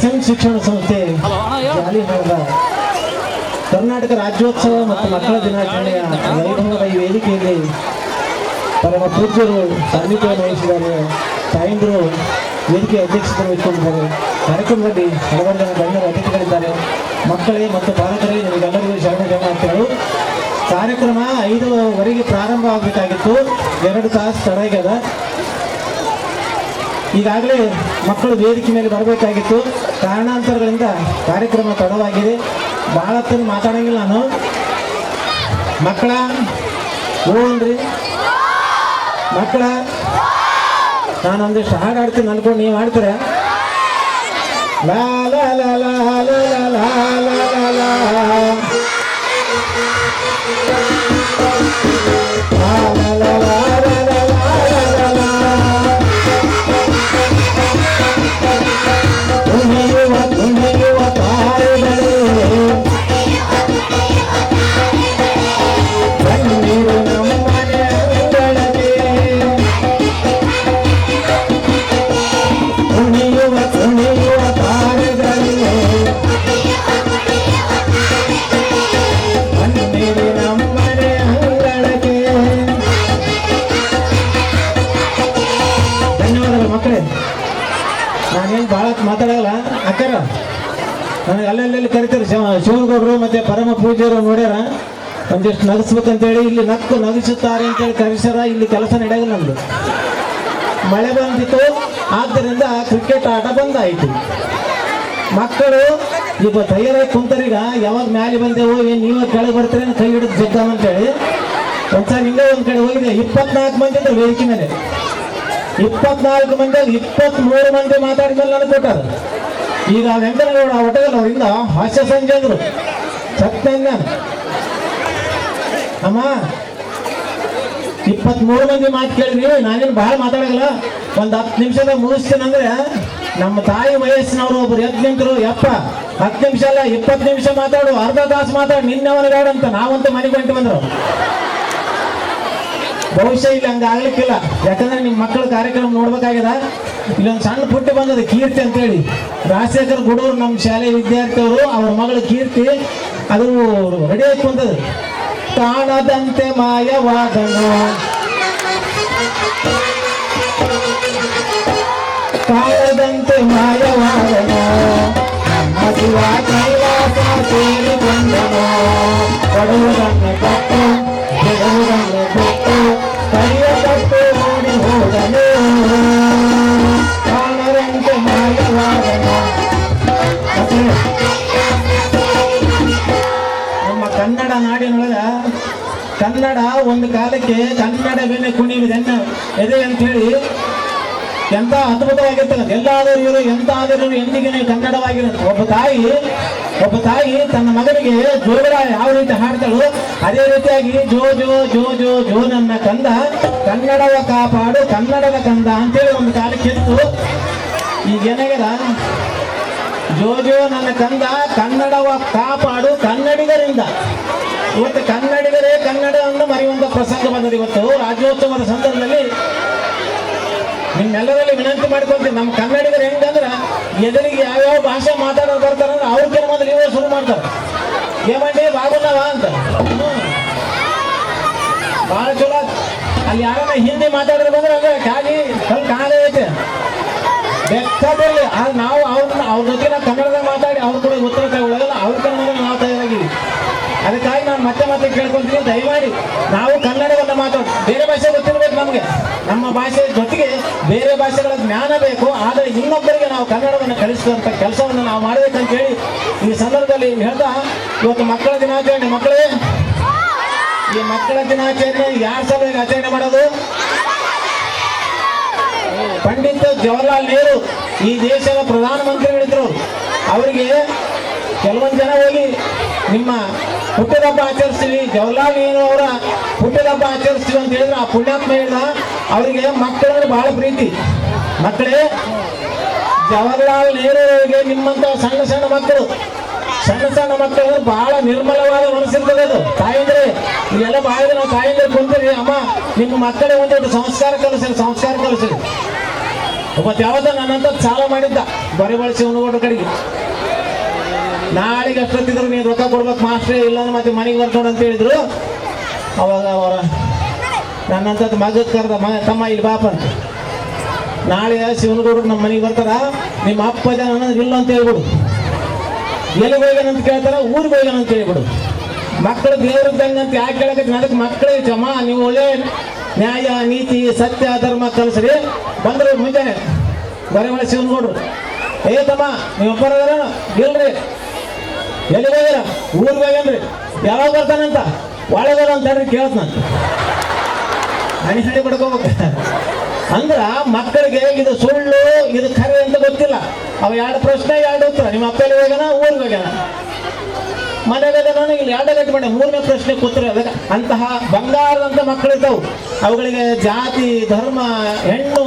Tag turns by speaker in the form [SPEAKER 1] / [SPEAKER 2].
[SPEAKER 1] SN ಶಿಕ್ಷಣ ಸಂಸ್ಥೆ ಜಾಲಿಹೊಳದ ಕರ್ನಾಟಕ ರಾಜ್ಯೋತ್ಸವ ಮತ್ತು ಮಕ್ಕಳ ದಿನಾಚರಣೆಯ ವೈಭವದ ಈ ವೇದಿಕೆಯಲ್ಲಿ ಪರಮ ಪೂಜ್ಯರು ಸಾನ್ನಿಧ್ಯವನ್ನು ವಹಿಸಿದ್ದಾರೆ. ತಾಯಂದಿರು ವೇದಿಕೆ ಅಧ್ಯಕ್ಷತೆ ವಹಿಸಿಕೊಂಡಿದ್ದಾರೆ. ಕಾರ್ಯಕ್ರಮದಲ್ಲಿ ಹಲವಾರು ಜನ ಗಣ್ಯರು ಅತಿಥಿಗಳಿದ್ದಾರೆ. ಮಕ್ಕಳೇ ಮತ್ತು ಪಾಲಕರೇ ನಿಮಗೆಲ್ಲರಿಗೂ ಶರಣಾರ್ಥಿಗಳು. ಕಾರ್ಯಕ್ರಮ 5:15 ಪ್ರಾರಂಭ ಆಗಬೇಕಾಗಿತ್ತು. 2 ತಾಸು ತಡ ಆಗ್ಯದ. ಈಗಾಗಲೇ ಮಕ್ಕಳು ವೇದಿಕೆ ಮೇಲೆ ಬರಬೇಕಾಗಿತ್ತು. ಕಾರಣಾಂತರಗಳಿಂದ ಕಾರ್ಯಕ್ರಮ ತಡವಾಗಿದೆ. ಭಾಳ ಹೊತ್ತು ಮಾತಾಡೋಂಗಿಲ್ಲ ನಾನು. ಮಕ್ಕಳ ಹೋಗ್ರಿ ಮಕ್ಕಳ, ನಾನೊಂದಿಷ್ಟು ಹಾಡು ಆಡ್ತೀನಿ ಅನ್ಕೊಂಡು ನೀವು ಆಡ್ತೀರ? ಲಾ ಲಾ ಲಾ ಲಾ ಲಾ ಲಾ ಲಾ ಲಾ ನಾನೇನು ಭಾಳ ಮಾತಾಡಲ್ಲ ಅಕ್ಕರ. ನನಗೆ ಅಲ್ಲೆಲ್ಲಿ ಕರಿತಾರೆ ಶಿವಗೌಡರು ಮತ್ತು ಪರಮ ಪೂಜ್ಯರು ನೋಡ್ಯಾರ. ಒಂದಿಷ್ಟು ನಗಿಸ್ಬೇಕಂತೇಳಿ ಇಲ್ಲಿ ನಗಿಸುತ್ತಾರೆ ಅಂತೇಳಿ ಕರೆಸ್ಯಾರ. ಇಲ್ಲಿ ಕೆಲಸ ನಡೆಯಲ್ಲ. ನಮ್ಮದು ಮಳೆ ಬಂದಿತ್ತು, ಆದ್ದರಿಂದ ಕ್ರಿಕೆಟ್ ಆಟ ಬಂದಾಯಿತು. ಮಕ್ಕಳು ಈಗ ತಯಾರಾಗಿ ಕುಂತರೀಗ ಯಾವಾಗ ಮ್ಯಾಲೆ ಬಂದೆವು, ಏನು ನೀವು ಕೆಳಗೆ ಬರ್ತೀರಿ ಕೈ ಹಿಡಿದು ಜಗ್ಗಾಮ ಅಂತೇಳಿ ಒಂದ್ಸಲ ಹಿಂಗೆ ಒಂದು ಕಡೆ ಹೋಗಿದೆ. 24 ಮಂದಿ ಇದ್ರು ವೇದಿಕೆ ಮೇಲೆ. 24 ಮಂದಿ 23 ಮಂದಿ ಮಾತಾಡಿದ್ಮೇಲೆ ನನಗೆ ಕೊಟ್ಟಾರ. ಈಗ ವೆಂಕಟಗೌಡ ಒಟ್ಟಗಲ್ ಅವರಿಂದ ಹಾಸ್ಯ ಸಂಜೆ ಅಂದರು. ಸತ್ಯಂಗ ಅಮ್ಮ 23 ಮಂದಿ ಮಾತು ಕೇಳಿದ್ರಿ. ನಾನೇನು ಭಾಳ ಮಾತಾಡಲ್ಲ, ಒಂದು 10 ನಿಮಿಷದಾಗ ಮುಗಿಸ್ತೇನೆಂದ್ರೆ ನಮ್ಮ ತಾಯಿ ವಯಸ್ಸಿನವರು ಒಬ್ರು ಎದ್ದು ನಿಂತರು. ಯಪ್ಪ 10 ನಿಮಿಷ ಅಲ್ಲ 20 ನಿಮಿಷ ಮಾತಾಡು, ಅರ್ಧ ತಾಸು ಮಾತಾಡು, ನಿನ್ನೆವನ ಬೇಡ ಅಂತ. ನಾವಂತೂ ಮನೆಗೆ ಹೊಂಟು ಬಂದರು. ಬಹುಶಃ ಇಲ್ಲಿ ಹಂಗೆ ಆಗ್ಲಿಕ್ಕಿಲ್ಲ. ಯಾಕಂದ್ರೆ ನಿಮ್ಮ ಮಕ್ಕಳ ಕಾರ್ಯಕ್ರಮ ನೋಡ್ಬೇಕಾಗ್ಯದ. ಇಲ್ಲೊಂದು ಸಣ್ಣ ಪುಟ್ಟಿ ಬಂದದ ಕೀರ್ತಿ ಅಂತೇಳಿ. ರಾಜಶೇಖರ್ ಗುಡೂರು ನಮ್ಮ ಶಾಲೆ ವಿದ್ಯಾರ್ಥಿಯವರು, ಅವ್ರ ಮಗಳ ಕೀರ್ತಿ ಅದು ರೆಡಿ ಆಗಿ ಕುಂತದ. ಕಾಣದಂತೆ ಮಾಯವಾದನು, ಕಾಣದಂತೆ ಮಾಯವಾದನು, ನಮ್ಮ ಶಿವ ಕೈಲಾಸ ಸೇರಿಕೊಂಡನು. ಕೊಡುವುದನ್ನು ಕೊಟ್ಟು ಬಿಡುವುದನ್ನು ಬಿಟ್ಟು ಕೈಯ ತಪ್ಪು ನೋಡಿ ಹೋದನು. ಕಾಣದಂತೆ ಮಾಯವಾದನು. ನಮ್ಮ ಕನ್ನಡ ನಾಡಿನೊಳಗ ಕನ್ನಡ ಒಂದು ಕಾಲಕ್ಕೆ ಕನ್ನಡವೆನ್ನೆ ಕುಣಿಯುವುದೆನ್ನ ಎದೆ ಅಂತ ಹೇಳಿ ಎಂತ ಅದ್ಭುತವಾಗಿರ್ತದೆ. ಎಲ್ಲಾದರೂ ಇವರು ಎಂತಾದರೂ ಎಂದಿಗೆ ಕನ್ನಡವಾಗಿರುತ್ತೆ. ಒಬ್ಬ ತಾಯಿ ತನ್ನ ಮಗನಿಗೆ ಜೋಗಡ ಯಾವ ರೀತಿ ಹಾಡ್ತಾಳು, ಅದೇ ರೀತಿಯಾಗಿ ಜೋ ಜೋ ಜೋ ಜೋ ಜೋ ನನ್ನ ಕಂದ, ಕನ್ನಡವ ಕಾಪಾಡು ಕನ್ನಡದ ಕಂದ ಅಂತೇಳಿ ಒಂದು ಕಾಲಕ್ಕೆ ಇತ್ತು. ಈಗ ಏನಾಗ್ಯದ, ಜೋ ಜೋ ನನ್ನ ಕಂದ, ಕನ್ನಡವ ಕಾಪಾಡು ಕನ್ನಡಿಗರಿಂದ. ಇವತ್ತು ಕನ್ನಡಿಗರೇ ಕನ್ನಡವನ್ನು ಮರೆಯುವಂಥ ಪ್ರಸಂಗ ಬಂದದ್ದು. ಇವತ್ತು ರಾಜ್ಯೋತ್ಸವದ ಸಂದರ್ಭದಲ್ಲಿ ನಿಮ್ಮೆಲ್ಲರಲ್ಲಿ ವಿನಂತಿ ಮಾಡ್ಕೊಂತೀನಿ. ನಮ್ಮ ಕನ್ನಡಿಗರು ಹೆಂಗಂದ್ರೆ ಎದುರಿಗೆ ಯಾವ್ಯಾವ ಭಾಷೆ ಮಾತಾಡೋರು ಬರ್ತಾರಂದ್ರೆ ಅವ್ರಿಗೇನು ಮೊದಲು ಇವೇ ಶುರು ಮಾಡ್ತಾರೆ. ಏಮಂಡಿ ಬಾಗುನವ ಅಂತ ಭಾಳ ಚಲೋ. ಅಲ್ಲಿ ಯಾರನ್ನ ಹಿಂದಿ ಮಾತಾಡಿದ್ರೆ ಬಂದ್ರೆ ಹಂಗೆ ಕಾಗಿ ಸ್ವಲ್ಪ ಕಾಣೇ ಐತೆ ಬೇಕಾದಿರಲಿ. ನಾವು ಅವ್ರ ಜೊತೆ ನಾವು ಕನ್ನಡದಾಗ ಮಾತಾಡಿ ಅವ್ರು ಕೂಡ ಉತ್ತರ ಕೈಗೊಳ್ಳೋಲ್ಲ. ಅವ್ರ ಕನ್ನಡ ನಾವು ತಯಾರಾಗಿವಿ. ಅದಕ್ಕಾಗಿ ನಾನು ಮತ್ತೆ ಕೇಳ್ಕೊಂತೀನಿ, ದಯಮಾಡಿ ನಾವು ಕನ್ನಡವನ್ನು ಮಾತಾಡಿ. ಬೇರೆ ಭಾಷೆ ಗೊತ್ತಿರಬೇಕು ನಮಗೆ. ನಮ್ಮ ಭಾಷೆ ಜೊತೆಗೆ ಬೇರೆ ಭಾಷೆಗಳ ಜ್ಞಾನ ಬೇಕು. ಆದರೆ ಇನ್ನೊಬ್ಬರಿಗೆ ನಾವು ಕನ್ನಡವನ್ನು ಕಲಿಸುವಂಥ ಕೆಲಸವನ್ನು ನಾವು ಮಾಡಬೇಕಂತೇಳಿ ಈ ಸಂದರ್ಭದಲ್ಲಿ ಹೇಳ್ತಾ, ಇವತ್ತು ಮಕ್ಕಳ ದಿನಾಚರಣೆ. ಮಕ್ಕಳೇ, ಈ ಮಕ್ಕಳ ದಿನಾಚರಣೆ ಯಾರ ಸಭೆಗೆ ಆಚರಣೆ ಮಾಡೋದು? ಪಂಡಿತ್ ಜವಾಹರ್ಲಾಲ್ ನೆಹರು ಈ ದೇಶದ ಪ್ರಧಾನಮಂತ್ರಿಗಳಿದ್ರು. ಅವರಿಗೆ ಕೆಲವೊಂದು ಜನ ಹೋಗಿ ನಿಮ್ಮ ಹುಟ್ಟಿದಬ್ಬ ಆಚರಿಸ್ತೀವಿ, ಜವಾಹರ್ಲಾಲ್ ನೆಹರು ಅವರ ಹುಟ್ಟಿದಬ್ಬ ಆಚರಿಸ್ತೀವಿ ಅಂತ ಹೇಳಿದ್ರೆ ಆ ಪುಣ್ಯಾತ್ಮ ಹೇಳಿದ ಅವರಿಗೆ ಮಕ್ಕಳಂದ್ರೆ ಬಹಳ ಪ್ರೀತಿ. ಮಕ್ಕಳೇ, ಜವಾಹರ್ಲಾಲ್ ನೆಹರು ಅವರಿಗೆ ನಿಮ್ಮಂತ ಸಣ್ಣ ಮಕ್ಕಳು ಬಹಳ ನಿರ್ಮಲವಾದ ಮನಸ್ಸಿರ್ತದೆ. ಅದು ತಾಯಂದ್ರೆ ಇಲ್ಲೆಲ್ಲ ಬಹಳ ನಾವು ತಾಯಂದ್ರೆ ಕುಂತೀರಿ. ಅಮ್ಮ ನಿಮ್ಮ ಮಕ್ಕಳೇ ಒಂದೊಂದು ಸಂಸ್ಕಾರ ಕಲಿಸ್ರಿ. ಮತ್ತೆ ಯಾವತ್ತ ನನ್ನಂತ ಸಾಲ ಮಾಡಿದ್ದ ಬರೆಬಾಳ ಶಿವನಗೌಡ್ರ ಕಡೆಗೆ. ನಾಳೆಗೆ ಅಷ್ಟೊತ್ತಿದ್ರು ನೀನು ರೊಕ್ಕ ಕೊಡ್ಬೇಕು ಮಾಸ್ಟ್ರೇ, ಇಲ್ಲ ಮತ್ತೆ ಮನೆಗೆ ಬರ್ಕೊಂಡು ಅಂತ ಹೇಳಿದ್ರು. ಅವಾಗ ಅವರ ನನ್ನಂತ ಮಗ ಕರೆದ, ತಮ್ಮ ಇಲ್ಲಿ ಬಾಪ ಅಂತ, ನಾಳೆ ಶಿವನಗೌಡ್ರು ನಮ್ಮ ಮನೆಗೆ ಬರ್ತಾರ, ನಿಮ್ಮ ಅಪ್ಪ ಅನ್ನೋದು ಇಲ್ಲ ಅಂತ ಹೇಳ್ಬಿಡು. ಎಲ್ಲಿಗೆ ಹೋಗ್ಯಾನಂತ ಕೇಳ್ತಾರ, ಊರಿಗೆ ಹೋಗ್ಯಾನಂತ ಹೇಳ್ಬಿಡು. ಮಕ್ಕಳು ದೇವ್ರದ್ದಂಗೆ ಅಂತ ಯಾಕೆ ಕೇಳಕತ್ತಿ? ಅದಕ್ಕೆ ಮಕ್ಕಳೇ ಜಮ, ನೀವು ಒಳ್ಳೆ ನ್ಯಾಯ ನೀತಿ ಸತ್ಯ ಧರ್ಮ ಕಲಿಸ್ರಿ. ಬಂದ್ರು ಮುಂಜಾನೆ ಬರೆಮಳ ಶಿವನಗೌಡ್ರು, ಏ ತಮ್ಮ ನೀವು ಒಬ್ಬರದಾರ? ಇಲ್ರಿ. ಎಲ್ಲಿಗೆ ಹೋಗ್ಯಾರ? ಊರಿಗೆ ಹೋಗ್ಯಾನ್ರಿ. ಯಾವಾಗ ಬರ್ತಾನಂತ? ಒಳಗೋರ ಅಂತ ಹೇಳ್ರಿ ಕೇಳ್ತಾನಂತ. ಹಣಿ ಹಣಿ ಬಡ್ಕೋಬೇಕು. ಅಂದ್ರ ಮಕ್ಕಳಿಗೆ ಇದು ಸುಳ್ಳು ಇದು ಖರೆ ಅಂತ ಗೊತ್ತಿಲ್ಲ. ಅವ ಎರಡು ಪ್ರಶ್ನೆ ಎರಡು ಉತ್ತರ. ನಿಮ್ಮ ಅಪ್ಪ ಎಲ್ಲಿ ಹೋಗ್ಯಾನ? ಊರಿಗೆ ಹೋಗ್ಯಾನ. ಮನೆಯಾಗ ನಾನು ಇಲ್ಲಿ ಎರಡೇ ಗಂಟೆ ಮಾಡಿ ಮೂರನೇ ಪ್ರಶ್ನೆ ಕೂತ್ರೆ ಅಂತಹ ಬಂಗಾರದಂತ ಮಕ್ಕಳಿರ್ತಾವು. ಅವುಗಳಿಗೆ ಜಾತಿ ಧರ್ಮ ಹೆಣ್ಣು